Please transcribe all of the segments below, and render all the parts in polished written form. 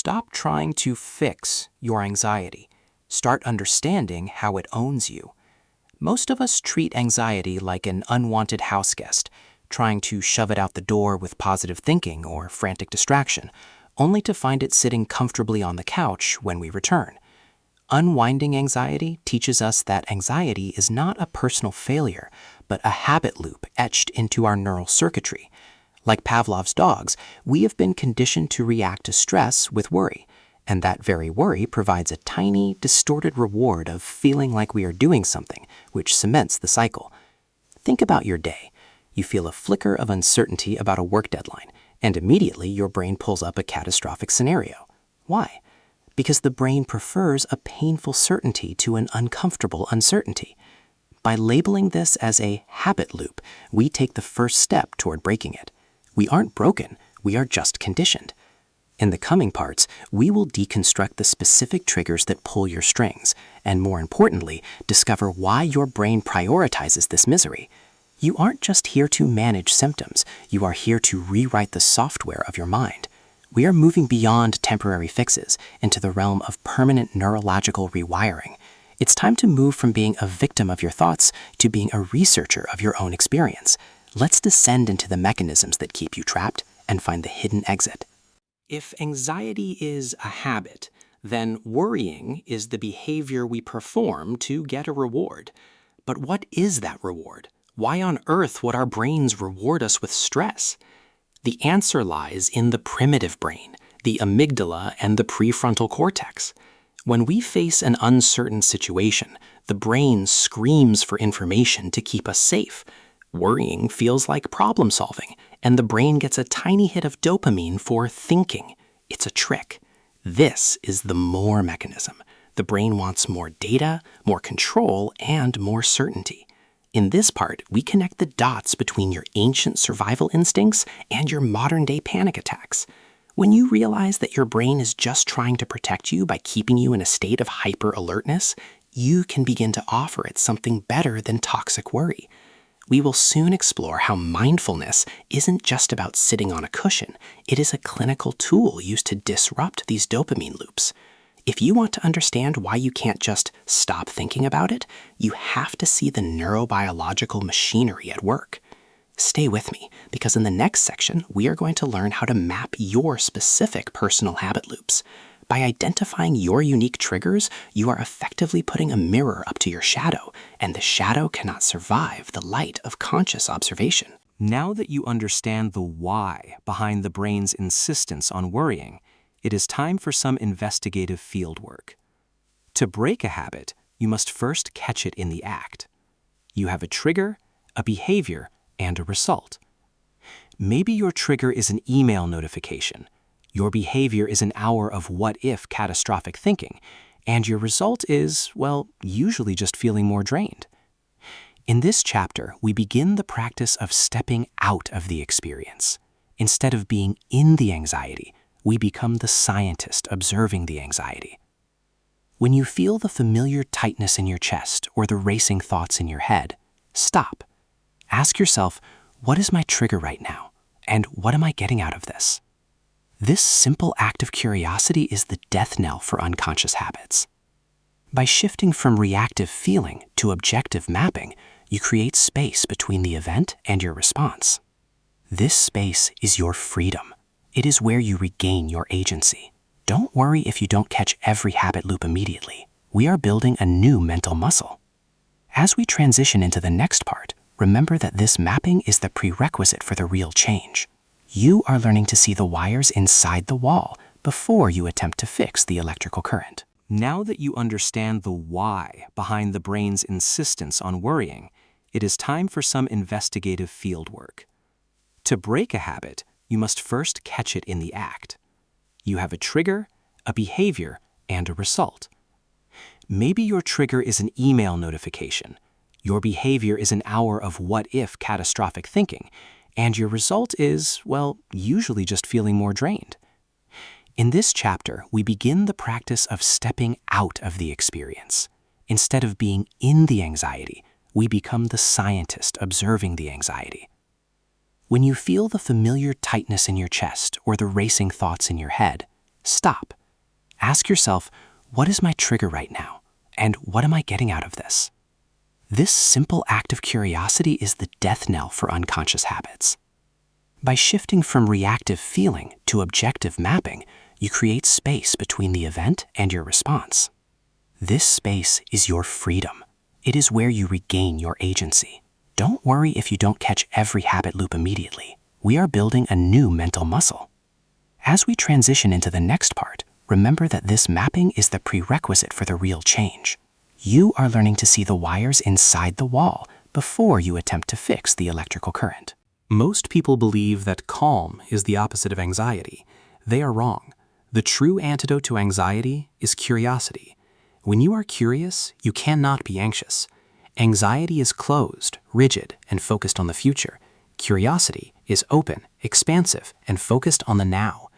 Stop trying to fix your anxiety. Start understanding how it owns you. Most of us treat anxiety like an unwanted house guest, trying to shove it out the door with positive thinking or frantic distraction, only to find it sitting comfortably on the couch when we return. Unwinding Anxiety teaches us that anxiety is not a personal failure, but a habit loop etched into our neural circuitry. Like Pavlov's dogs, we have been conditioned to react to stress with worry, and that very worry provides a tiny, distorted reward of feeling like we are doing something, which cements the cycle. Think about your day. You feel a flicker of uncertainty about a work deadline, and immediately your brain pulls up a catastrophic scenario. Why? Because the brain prefers a painful certainty to an uncomfortable uncertainty. By labeling this as a habit loop, we take the first step toward breaking it. We aren't broken, we are just conditioned. In the coming parts, we will deconstruct the specific triggers that pull your strings, and more importantly, discover why your brain prioritizes this misery. You aren't just here to manage symptoms, you are here to rewrite the software of your mind. We are moving beyond temporary fixes into the realm of permanent neurological rewiring. It's time to move from being a victim of your thoughts to being a researcher of your own experience. Let's descend into the mechanisms that keep you trapped and find the hidden exit. If anxiety is a habit, then worrying is the behavior we perform to get a reward. But what is that reward? Why on earth would our brains reward us with stress? The answer lies in the primitive brain, the amygdala and the prefrontal cortex. When we face an uncertain situation, the brain screams for information to keep us safe. Worrying feels like problem solving, and the brain gets a tiny hit of dopamine for thinking. It's a trick. This is the more mechanism. The brain wants more data, more control, and more certainty. In this part, we connect the dots between your ancient survival instincts and your modern-day panic attacks. When you realize that your brain is just trying to protect you by keeping you in a state of hyper-alertness, you can begin to offer it something better than toxic worry. We will soon explore how mindfulness isn't just about sitting on a cushion. It is a clinical tool used to disrupt these dopamine loops. If you want to understand why you can't just stop thinking about it, you have to see the neurobiological machinery at work. Stay with me, because in the next section, we are going to learn how to map your specific personal habit loops. By identifying your unique triggers, you are effectively putting a mirror up to your shadow, and the shadow cannot survive the light of conscious observation. Now that you understand the why behind the brain's insistence on worrying, it is time for some investigative fieldwork. To break a habit, you must first catch it in the act. You have a trigger, a behavior, and a result. Maybe your trigger is an email notification. Your behavior is an hour of what-if catastrophic thinking, and your result is, well, usually just feeling more drained. In this chapter, we begin the practice of stepping out of the experience. Instead of being in the anxiety, we become the scientist observing the anxiety. When you feel the familiar tightness in your chest or the racing thoughts in your head, stop. Ask yourself, what is my trigger right now? And what am I getting out of this? This simple act of curiosity is the death knell for unconscious habits. By shifting from reactive feeling to objective mapping, you create space between the event and your response. This space is your freedom. It is where you regain your agency. Don't worry if you don't catch every habit loop immediately. We are building a new mental muscle. As we transition into the next part, remember that this mapping is the prerequisite for the real change. You are learning to see the wires inside the wall before you attempt to fix the electrical current. Now that you understand the why behind the brain's insistence on worrying, it is time for some investigative fieldwork. To break a habit, you must first catch it in the act. You have a trigger, a behavior, and a result. Maybe your trigger is an email notification. Your behavior is an hour of what-if catastrophic thinking, and your result is, well, usually just feeling more drained. In this chapter, we begin the practice of stepping out of the experience. Instead of being in the anxiety, we become the scientist observing the anxiety. When you feel the familiar tightness in your chest or the racing thoughts in your head, Stop. Ask yourself, what is my trigger right now? And what am I getting out of this? This simple act of curiosity is the death knell for unconscious habits. By shifting from reactive feeling to objective mapping, you create space between the event and your response. This space is your freedom. It is where you regain your agency. Don't worry if you don't catch every habit loop immediately. We are building a new mental muscle. As we transition into the next part, remember that this mapping is the prerequisite for the real change. You are learning to see the wires inside the wall before you attempt to fix the electrical current. Most people believe that calm is the opposite of anxiety. They are wrong. The true antidote to anxiety is curiosity. When you are curious, you cannot be anxious. Anxiety is closed, rigid, and focused on the future. Curiosity is open, expansive, and focused on the now.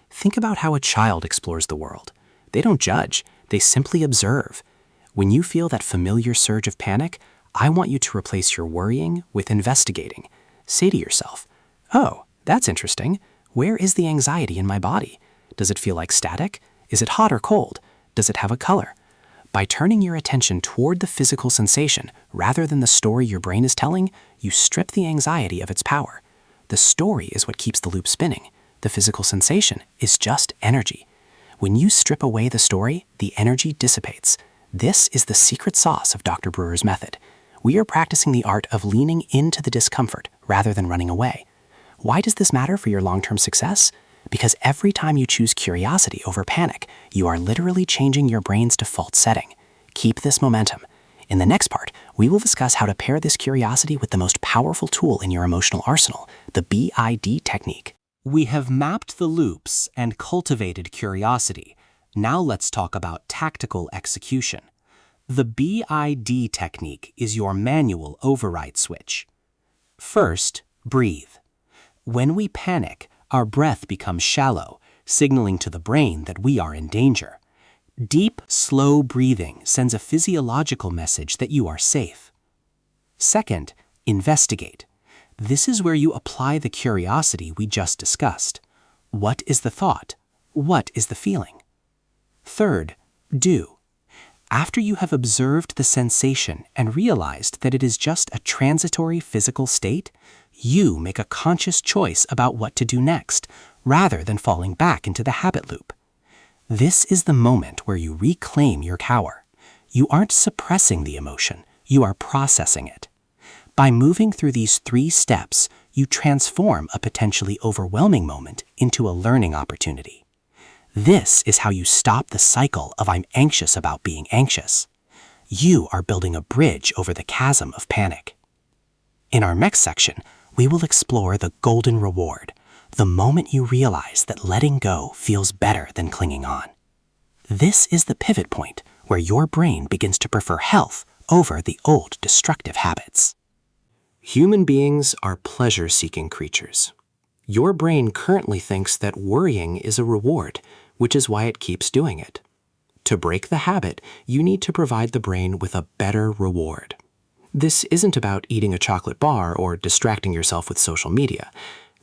Think about how a child explores the world. They don't judge, they simply observe. When you feel that familiar surge of panic, I want you to replace your worrying with investigating. Say to yourself, oh, that's interesting. Where is the anxiety in my body? Does it feel like static? Is it hot or cold? Does it have a color? By turning your attention toward the physical sensation rather than the story your brain is telling, you strip the anxiety of its power. The story is what keeps the loop spinning. The physical sensation is just energy. When you strip away the story, the energy dissipates. This is the secret sauce of Dr. Brewer's method. We are practicing the art of leaning into the discomfort rather than running away. Why does this matter for your long-term success? Because every time you choose curiosity over panic, you are literally changing your brain's default setting. Keep this momentum. In the next part, we will discuss how to pair this curiosity with the most powerful tool in your emotional arsenal, the B.I.D technique. We have mapped the loops and cultivated curiosity. Now let's talk about tactical execution. The B.I.D technique is your manual override switch. First, breathe. When we panic, our breath becomes shallow, signaling to the brain that we are in danger. Deep, slow breathing sends a physiological message that you are safe. Second, investigate. This is where you apply the curiosity we just discussed. What is the thought? What is the feeling? Third, do. After you have observed the sensation and realized that it is just a transitory physical state, you make a conscious choice about what to do next, rather than falling back into the habit loop. This is the moment where you reclaim your power. You aren't suppressing the emotion, you are processing it. By moving through these 3 steps, you transform a potentially overwhelming moment into a learning opportunity. This is how you stop the cycle of I'm anxious about being anxious. You are building a bridge over the chasm of panic. In our next section, we will explore the golden reward, the moment you realize that letting go feels better than clinging on. This is the pivot point where your brain begins to prefer health over the old destructive habits. Human beings are pleasure-seeking creatures. Your brain currently thinks that worrying is a reward, which is why it keeps doing it. To break the habit, you need to provide the brain with a better reward. This isn't about eating a chocolate bar or distracting yourself with social media.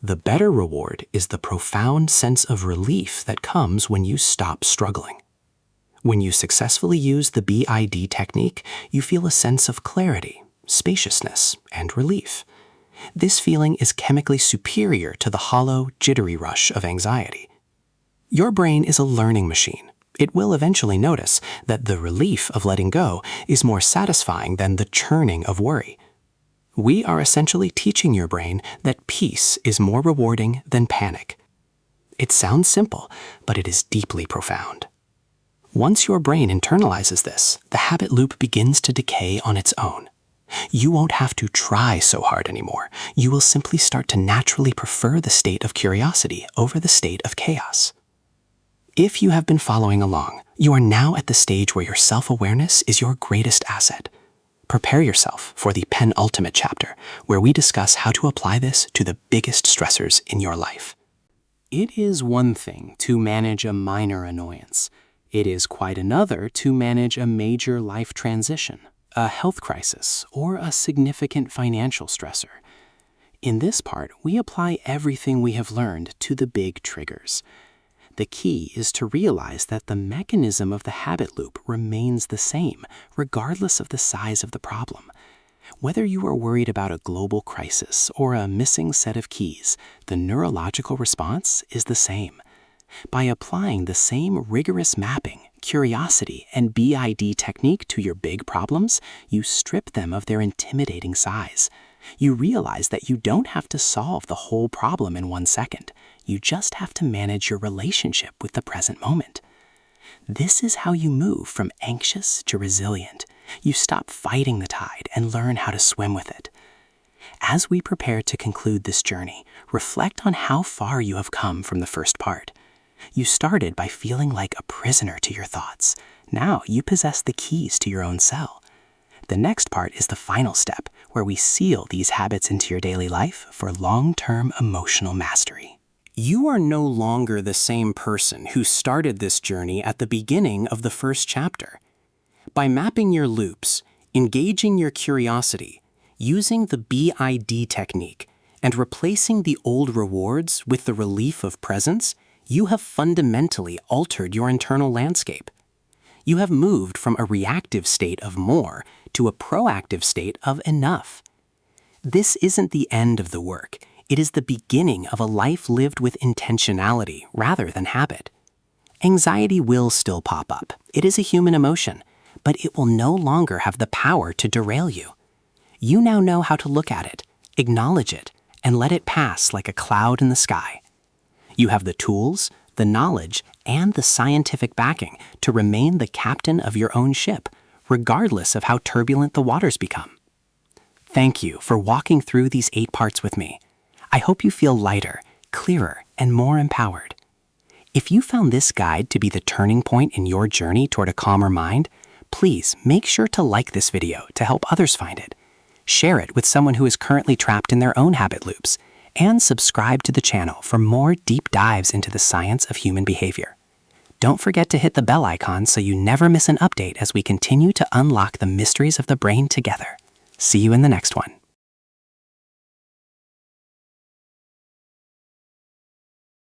The better reward is the profound sense of relief that comes when you stop struggling. When you successfully use the B.I.D technique, you feel a sense of clarity, spaciousness, and relief. This feeling is chemically superior to the hollow, jittery rush of anxiety. Your brain is a learning machine. It will eventually notice that the relief of letting go is more satisfying than the churning of worry. We are essentially teaching your brain that peace is more rewarding than panic. It sounds simple, but it is deeply profound. Once your brain internalizes this, the habit loop begins to decay on its own. You won't have to try so hard anymore. You will simply start to naturally prefer the state of curiosity over the state of chaos. If you have been following along, you are now at the stage where your self-awareness is your greatest asset. Prepare yourself for the penultimate chapter, where we discuss how to apply this to the biggest stressors in your life. It is one thing to manage a minor annoyance. It is quite another to manage a major life transition, a health crisis, or a significant financial stressor. In this part, we apply everything we have learned to the big triggers. The key is to realize that the mechanism of the habit loop remains the same, regardless of the size of the problem. Whether you are worried about a global crisis or a missing set of keys, the neurological response is the same. By applying the same rigorous mapping, curiosity, and B.I.D technique to your big problems, you strip them of their intimidating size. You realize that you don't have to solve the whole problem in 1 second. You just have to manage your relationship with the present moment. This is how you move from anxious to resilient. You stop fighting the tide and learn how to swim with it. As we prepare to conclude this journey, reflect on how far you have come from the first part. You started by feeling like a prisoner to your thoughts. Now you possess the keys to your own cell. The next part is the final step, where we seal these habits into your daily life for long-term emotional mastery. You are no longer the same person who started this journey at the beginning of the first chapter. By mapping your loops, engaging your curiosity, using the B.I.D technique, and replacing the old rewards with the relief of presence, you have fundamentally altered your internal landscape. You have moved from a reactive state of more to a proactive state of enough. This isn't the end of the work. It is the beginning of a life lived with intentionality rather than habit. Anxiety will still pop up. It is a human emotion, but it will no longer have the power to derail you. You now know how to look at it, acknowledge it, and let it pass like a cloud in the sky. You have the tools, the knowledge, and the scientific backing to remain the captain of your own ship, regardless of how turbulent the waters become. Thank you for walking through these 8 parts with me. I hope you feel lighter, clearer, and more empowered. If you found this guide to be the turning point in your journey toward a calmer mind, please make sure to like this video to help others find it. Share it with someone who is currently trapped in their own habit loops, and subscribe to the channel for more deep dives into the science of human behavior. Don't forget to hit the bell icon so you never miss an update as we continue to unlock the mysteries of the brain together. See you in the next one.